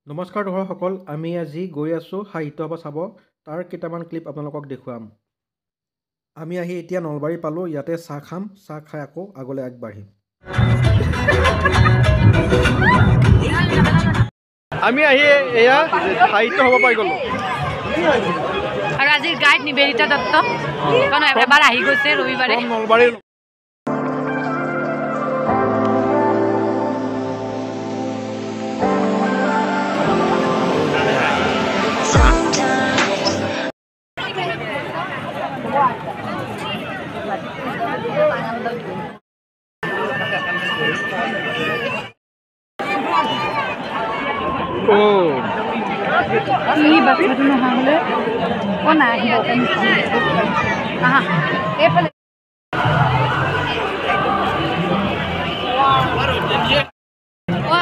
নমস্কাৰ দৰ্শকসকল, আমি আজি গৈ আছোঁ সাহিত্য সভা চাব। তাৰ কেইটামান ক্লিপ আপোনালোকক দেখুৱাম। আমি আহি এতিয়া নলবাৰী পালোঁ। ইয়াতে চাহ খাম, চাহ খাই আকৌ আগলৈ আগবাঢ়িম। আমি আহি এয়া সাহিত্য সভা পাই গ'লোঁ। আৰু আজিৰ গাইড নিবেদিতা দত্ত, কাৰণ এবাৰ আহি গৈছে ৰবিবাৰে নলবাৰী। কি বাচ্চাটো নহা হ'লে নাই এইফালে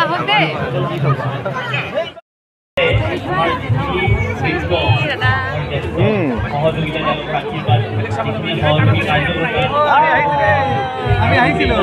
আহক দেই আমি আহিছিলোঁ।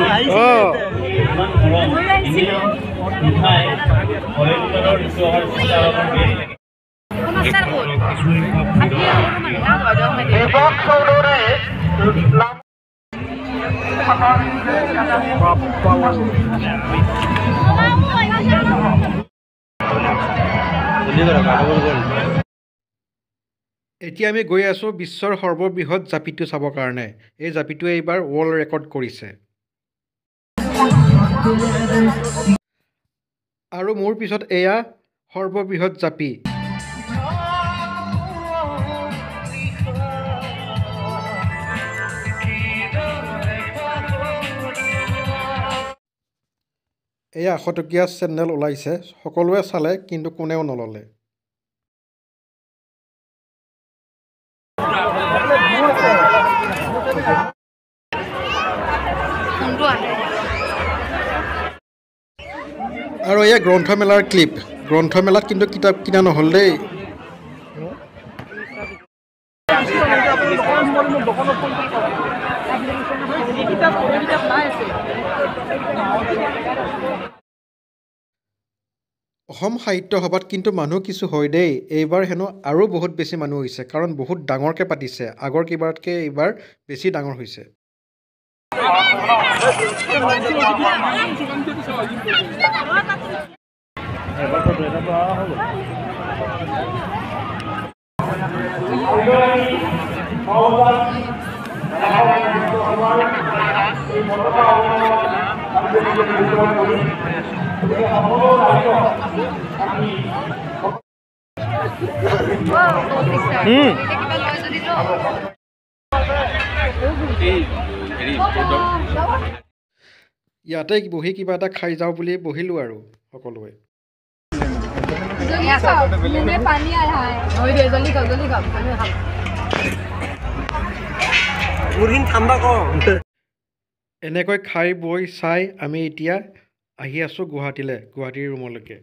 এতিয়া আমি গৈ আছোঁ বিশ্বৰ সৰ্ববৃহৎ জাপিটো চাবৰ কাৰণে। এই জাপিটোৱে এইবাৰ ৱৰ্ল্ড ৰেকৰ্ড কৰিছে। আৰু মোৰ পিছত এয়া সৰ্ববৃহৎ জাপি। এয়া 100 টকীয়া চেণ্ডেল ওলাইছে। সকলোৱে চালে কিন্তু কোনেও নল'লে। আৰু এয়া গ্ৰন্থমেলাৰ ক্লিপ। গ্ৰন্থমেলাত কিন্তু কিতাপ কিনা নহ'ল দেই। অসম সাহিত্য সভাত কিন্তু মানুহ কিছু হয় দেই। এইবাৰ হেনো আৰু বহুত বেছি মানুহ হৈছে, কাৰণ বহুত ডাঙৰকৈ পাতিছে। আগৰ কিবাতকৈ এইবাৰ বেছি ডাঙৰ হৈছে। ইয়াতে বহি কিবা এটা খাই যাওঁ বুলি বহিলোঁ আৰু সকলোৱে। এনেকৈ খাই বৈ চাই আমি এতিয়া আহি আছোঁ গুৱাহাটীলৈ, গুৱাহাটীৰ ৰুমলৈকে।